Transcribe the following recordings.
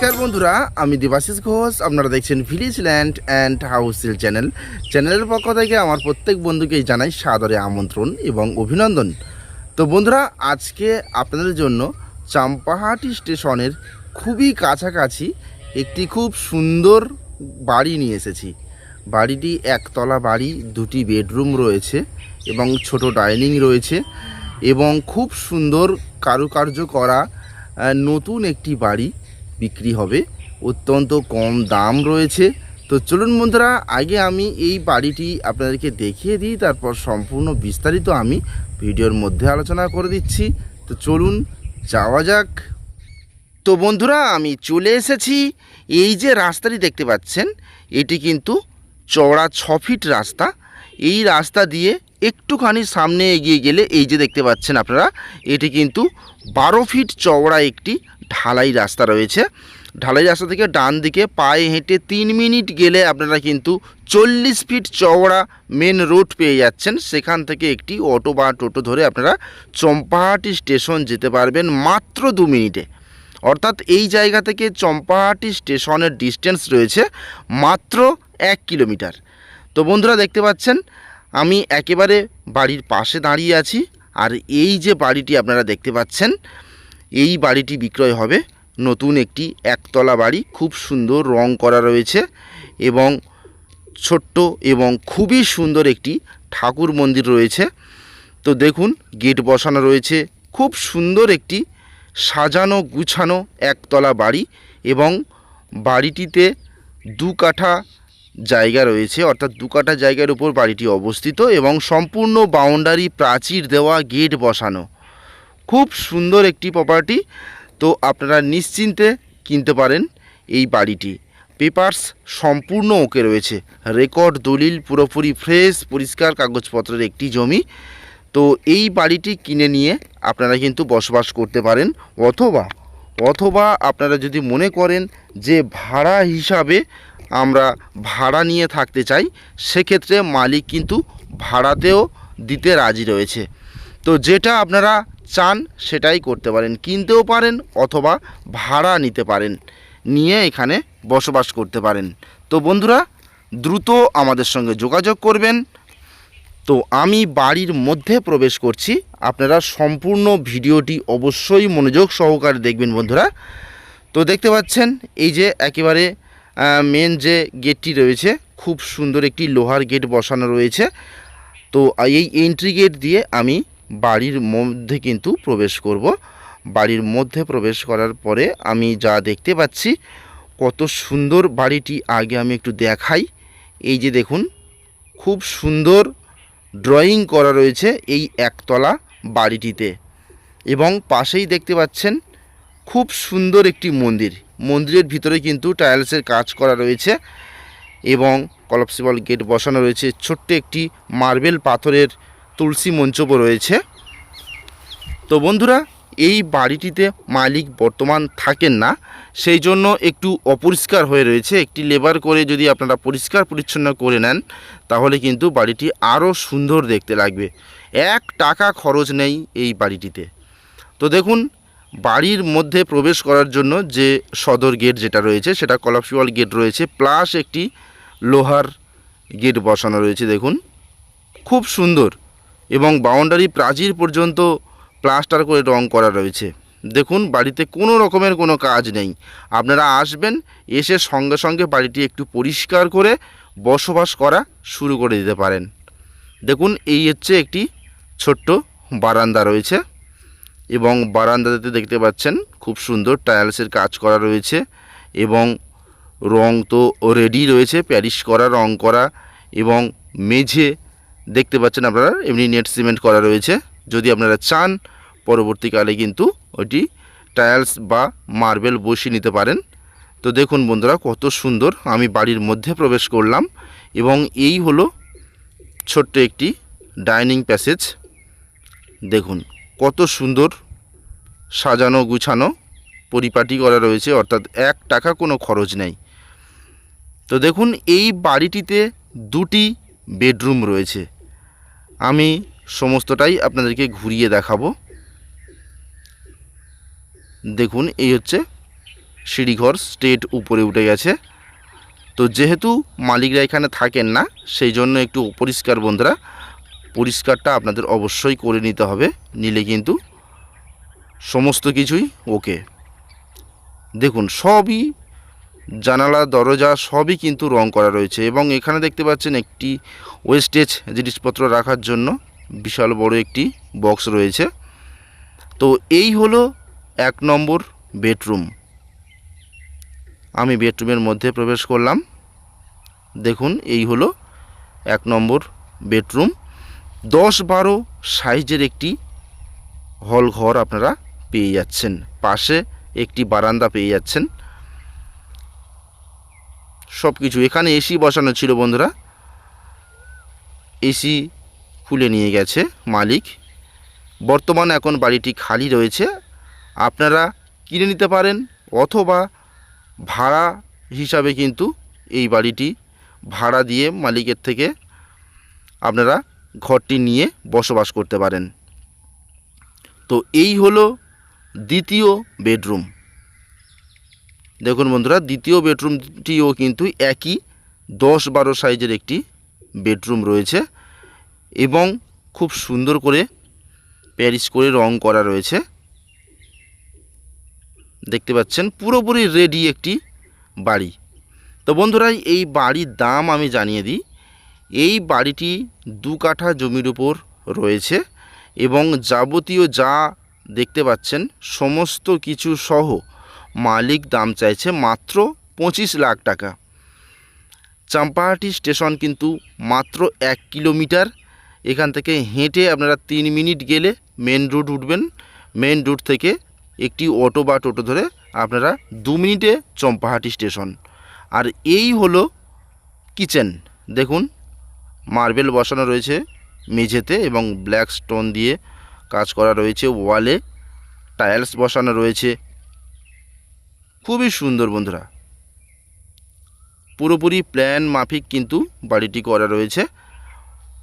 নমস্কার বন্ধুরা, আমি দেবাশিস ঘোষ। আপনারা দেখছেন ভিলেজ ল্যান্ড অ্যান্ড হাউসেল চ্যানেলের পক্ষ থেকে আমার প্রত্যেক বন্ধুকেই জানাই সাদরে আমন্ত্রণ এবং অভিনন্দন। তো বন্ধুরা, আজকে আপনাদের জন্য চাম্পাহাটি স্টেশনের খুবই কাছাকাছি একটি খুব সুন্দর বাড়ি নিয়ে এসেছি। বাড়িটি একতলা বাড়ি, দুটি বেডরুম রয়েছে এবং ছোট ডাইনিং রয়েছে এবং খুব সুন্দর কারুকার্য করা নতুন একটি বাড়ি বিক্রি হবে। অত্যন্ত কম দাম রয়েছে। তো চলুন বন্ধুরা, আগে আমি এই বাড়িটি আপনাদেরকে দেখিয়ে দিই, তারপর সম্পূর্ণ বিস্তারিত আমি ভিডিওর মধ্যে আলোচনা করে দিচ্ছি। তো চলুন যাওয়া যাক। তো বন্ধুরা, আমি চলে এসেছি। এই যে রাস্তাটি দেখতে পাচ্ছেন, এটি কিন্তু চওড়া 6 ফিট রাস্তা। এই রাস্তা দিয়ে একটুখানি সামনে এগিয়ে গেলে এই যে দেখতে পাচ্ছেন আপনারা, এটি কিন্তু 12 ফিট চওড়া একটি ঢালাই রাস্তা রয়েছে। ঢালাই রাস্তা থেকে ডান দিকে পায়ে হেঁটে 3 মিনিট গেলে আপনারা কিন্তু 40 ফিট চওড়া মেন রোড পেয়ে যাচ্ছেন। সেখান থেকে একটি অটো বা টোটো ধরে আপনারা চম্পাহাটি স্টেশন যেতে পারবেন মাত্র 2 মিনিটে। অর্থাৎ এই জায়গা থেকে চম্পাহাটি স্টেশনের ডিস্টেন্স রয়েছে মাত্র 1 কিলোমিটার। তো বন্ধুরা, দেখতে পাচ্ছেন আমি একেবারে বাড়ির পাশে দাঁড়িয়ে আছি। আর এই যে বাড়িটি আপনারা দেখতে পাচ্ছেন, এই বাড়িটি বিক্রয় হবে। নতুন একটি একতলা বাড়ি, খুব সুন্দর রং করা রয়েছে এবং ছোট্ট এবং খুবই সুন্দর একটি ঠাকুর মন্দির রয়েছে। তো দেখুন, গেট বসানো রয়েছে। খুব সুন্দর একটি সাজানো গুছানো একতলা বাড়ি এবং বাড়িটিতে 2 কাঠা জায়গা রয়েছে, অর্থাৎ 2 কাঠা জায়গার উপর বাড়িটি অবস্থিত এবং সম্পূর্ণ বাউন্ডারি প্রাচীর দেওয়া, গেট বসানো। খুব সুন্দর একটি প্রপার্টি। তো আপনারা নিশ্চিন্তে কিনতে পারেন এই বাড়িটি। পেপারস সম্পূর্ণ ওকে রয়েছে, রেকর্ড দলিল পুরোপুরি ফ্রেশ পরিষ্কার কাগজপত্রের একটি জমি। তো এই বাড়িটি কিনে নিয়ে আপনারা কিন্তু বসবাস করতে পারেন, অথবা আপনারা যদি মনে করেন যে ভাড়া হিসাবে আমরা ভাড়া নিয়ে থাকতে চাই, সেক্ষেত্রে মালিক কিন্তু ভাড়াতেও দিতে রাজি রয়েছে। তো যেটা আপনারা চান সেটাই করতে পারেন, কিনতেও পারেন অথবা ভাড়া নিতে পারেন, নিয়ে এখানে বসবাস করতে পারেন। তো বন্ধুরা, দ্রুত আমাদের সঙ্গে যোগাযোগ করবেন। তো আমি বাড়ির মধ্যে প্রবেশ করছি, আপনারা সম্পূর্ণ ভিডিওটি অবশ্যই মনোযোগ সহকারে দেখবেন বন্ধুরা। তো দেখতে পাচ্ছেন এই যে একেবারে মেন যে গেটটি রয়েছে, খুব সুন্দর একটি লোহার গেট বসানো রয়েছে। তো এই এন্ট্রি গেট দিয়ে আমি বাড়ির মধ্যে কিন্তু প্রবেশ করব। বাড়ির মধ্যে প্রবেশ করার পরে আমি যা দেখতে পাচ্ছি, কত সুন্দর বাড়িটি আগে আমি একটু দেখাই। এই যে দেখুন, খুব সুন্দর ড্রয়িং করা রয়েছে এই একতলা বাড়িটিতে এবং পাশেই দেখতে পাচ্ছেন খুব সুন্দর একটি মন্দির। মন্দিরের ভিতরে কিন্তু টাইলসের কাজ করা রয়েছে এবং কলাপসিবল গেট বসানো রয়েছে। ছোট্ট একটি মার্বেল পাথরের তুলসী মঞ্চপও রয়েছে। তো বন্ধুরা, এই বাড়িটিতে মালিক বর্তমান থাকেন না, সেই জন্য একটু অপরিষ্কার হয়ে রয়েছে। একটি লেবার করে যদি আপনারা পরিষ্কার পরিচ্ছন্ন করে নেন, তাহলে কিন্তু বাড়িটি আরও সুন্দর দেখতে লাগবে। 1 টাকা খরচ নেই এই বাড়িটিতে। তো দেখুন, বাড়ির মধ্যে প্রবেশ করার জন্য যে সদর গেট যেটা রয়েছে, সেটা কলাপসিবল গেট রয়েছে, প্লাস একটি লোহার গেট বসানো রয়েছে। দেখুন, খুব সুন্দর এবং বাউন্ডারি প্রাচীর পর্যন্ত প্লাস্টার করে রং করা রয়েছে। দেখুন, বাড়িতে কোনো রকমের কোনো কাজ নেই। আপনারা আসবেন, এসে সঙ্গে সঙ্গে বাড়িটি একটু পরিষ্কার করে বসবাস করা শুরু করে দিতে পারেন। দেখুন, এই হচ্ছে একটি ছোট্ট বারান্দা রয়েছে এবং বারান্দাতে দেখতে পাচ্ছেন খুব সুন্দর টাইলসের কাজ করা রয়েছে এবং রং তো রেডি রয়েছে, প্যারিশ করা, রং করা এবং মেঝে দেখতে পাচ্ছেন আপনারা এমনি নেট সিমেন্ট করা রয়েছে। যদি আপনারা চান পরবর্তীকালে কিন্তু ওইটি টাইলস বা মার্বেল বসিয়ে নিতে পারেন। তো দেখুন বন্ধুরা, কত সুন্দর। আমি বাড়ির মধ্যে প্রবেশ করলাম এবং এই হলো ছোট্ট একটি ডাইনিং প্যাসেজ। দেখুন কত সুন্দর সাজানো গুছানো, পরিপাটি করা রয়েছে, অর্থাৎ 1 টাকা কোনো খরচ নেই। তো দেখুন, এই বাড়িটিতে 2টি বেডরুম রয়েছে। আমি সমস্তটাই আপনাদেরকে ঘুরিয়ে দেখাবো। দেখুন, এই হচ্ছে সিঁড়িঘর স্ট্রেট উপরে উঠে গেছে। তো যেহেতু মালিকরা এখানে থাকেন না, সেই জন্য একটু অপরিষ্কার বন্ধুরা, পরিষ্কারটা আপনাদের অবশ্যই করে নিতে হবে, নিলে কিন্তু সমস্ত কিছুই ওকে। দেখুন সবই জানালা দরজা সবই কিন্তু রং করা রয়েছে, এবং এখানে দেখতে পাচ্ছেন একটি ওয়েস্টেজ জিনিসপত্র রাখার জন্য বিশাল বড় একটি বক্স রয়েছে। তো এই হলো 1 নম্বর বেডরুম। আমি বেডরুমের মধ্যে প্রবেশ করলাম। দেখুন এই হলো 1 নম্বর বেডরুম। 10-12 সাইজের একটি হল ঘর আপনারা পেয়ে যাচ্ছেন। পাশে একটি বারান্দা পেয়ে যাচ্ছেন। সব কিছু এখানে এসি বসানো ছিল বন্ধুরা, এসি খুলে নিয়ে গেছে মালিক। বর্তমানে এখন বাড়িটি খালি রয়েছে। আপনারা কিনে নিতে পারেন, অথবা ভাড়া হিসাবে কিন্তু এই বাড়িটি ভাড়া দিয়ে মালিকের থেকে আপনারা ঘরটি নিয়ে বসবাস করতে পারেন। তো এই হলো দ্বিতীয় বেডরুম। দেখুন বন্ধুরা, দ্বিতীয় বেডরুমটিও কিন্তু একই 10-12 সাইজের একটি বেডরুম রয়েছে, এবং খুব সুন্দর করে প্যারিস করে রং করা রয়েছে। দেখতে পাচ্ছেন পুরোপুরি রেডি একটি বাড়ি। তো বন্ধুরা, এই বাড়ির দাম আমি জানিয়ে দিই। এই বাড়িটি 2 কাঠা জমির উপর রয়েছে, এবং যাবতীয় যা দেখতে পাচ্ছেন সমস্ত কিছু সহ মালিক দাম চাইছে মাত্র 25 লাখ টাকা। চাম্পাহাটি স্টেশন কিন্তু মাত্র 1 কিলোমিটার। এখান থেকে হেঁটে আপনারা 3 মিনিট গেলে মেন রোড উঠবেন। মেন রোড থেকে একটি অটো বা টোটো ধরে আপনারা 2 মিনিটে চম্পাহাটি স্টেশন। আর এই হলো কিচেন। দেখুন মার্বেল বসানো রয়েছে মেঝেতে, এবং ব্ল্যাক স্টোন দিয়ে কাজ করা রয়েছে। ওয়ালে টাইলস বসানো রয়েছে, খুবই সুন্দর বন্ধুরা। পুরোপুরি প্ল্যান মাফিক কিন্তু বাড়িটি করা রয়েছে।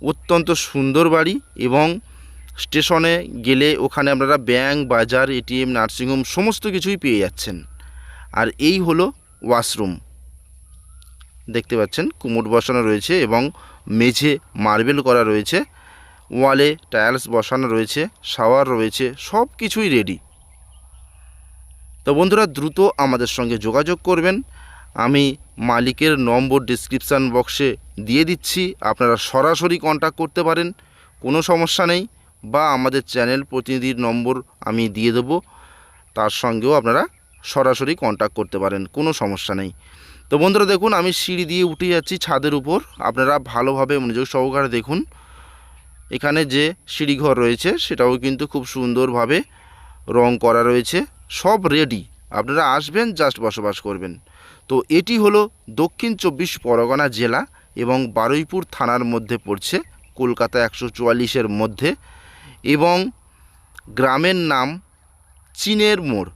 অত্যন্ত সুন্দর বাড়ি, এবং স্টেশনে গেলে ওখানে আপনারা ব্যাংক, বাজার, এটিএম, নার্সিংহোম সমস্ত কিছুই পেয়ে যাচ্ছেন। আর এই হলো ওয়াশরুম। দেখতে পাচ্ছেন কুমোড বসানো রয়েছে, এবং মেঝে মার্বেল করা রয়েছে। ওয়ালে টাইলস বসানো রয়েছে, শাওয়ার রয়েছে, সব কিছুই রেডি। তো বন্ধুরা, দ্রুত আমাদের সঙ্গে যোগাযোগ করবেন। আমি মালিকের নম্বর ডিসক্রিপশান বক্সে দিয়ে দিচ্ছি, আপনারা সরাসরি কন্ট্যাক্ট করতে পারেন, কোনো সমস্যা নেই। বা আমাদের চ্যানেল প্রতিনিধির নম্বর আমি দিয়ে দেবো, তার সঙ্গেও আপনারা সরাসরি কন্ট্যাক্ট করতে পারেন, কোনো সমস্যা নেই। তো বন্ধুরা দেখুন, আমি সিঁড়ি দিয়ে উঠে যাচ্ছি ছাদের উপর। আপনারা ভালোভাবে মনোযোগ সহকারে দেখুন। এখানে যে সিঁড়িঘর রয়েছে সেটাও কিন্তু খুব সুন্দরভাবে রং করা রয়েছে, সব রেডি। আপনারা আসবেন, জাস্ট বসবাস করবেন। তো এটি হলো দক্ষিণ 24 পরগনা জেলা এবং বারুইপুর থানার মধ্যে পড়ছে, কলকাতা 144-এর মধ্যে, এবং গ্রামের নাম চীনের মোড়,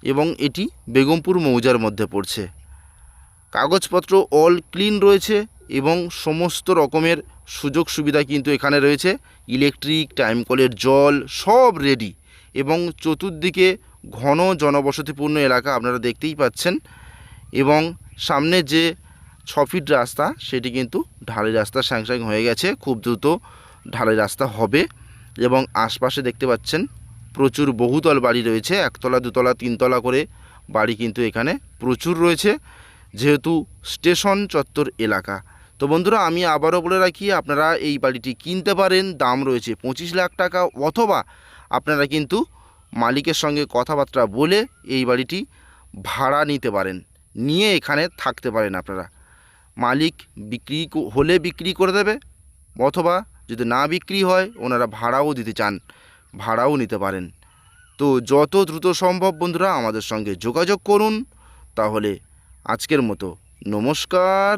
এবং এটি বেগমপুর মৌজার মধ্যে পড়ছে। কাগজপত্র অল ক্লিন রয়েছে, এবং সমস্ত রকমের সুযোগ সুবিধা কিন্তু এখানে রয়েছে। ইলেকট্রিক, টাইম কলের জল সব রেডি, এবং চতুর্দিকে ঘন জনবসতিপূর্ণ এলাকা আপনারা দেখতেই পাচ্ছেন। এবং সামনে যে 6 ফিট রাস্তা, সেটি কিন্তু ঢালাই রাস্তা স্যাংশন হয়ে গেছে, খুব দ্রুত ঢালাই রাস্তা হবে। এবং আশপাশে দেখতে পাচ্ছেন প্রচুর বহুতল বাড়ি রয়েছে, 1 তলা 2 তলা 3 তলা করে বাড়ি কিন্তু এখানে প্রচুর রয়েছে, যেহেতু স্টেশন চত্বর এলাকা। তো বন্ধুরা, আমি আবারও বলে রাখি, আপনারা এই বাড়িটি কিনতে পারেন, দাম রয়েছে 25 লাখ টাকা, অথবা আপনারা কিন্তু মালিকের সঙ্গে কথাবার্তা বলে এই বাড়িটি ভাড়া নিতে পারেন, নিয়ে এখানে থাকতে পারেন আপনারা। মালিক বিক্রি হলে বিক্রি করে দেবে, অথবা যদি না বিক্রি হয় ওনারা ভাড়াও দিতে চান, ভাড়াও নিতে পারেন। তো যত দ্রুত সম্ভব বন্ধুরা আমাদের সঙ্গে যোগাযোগ করুন। তাহলে আজকের মতো নমস্কার।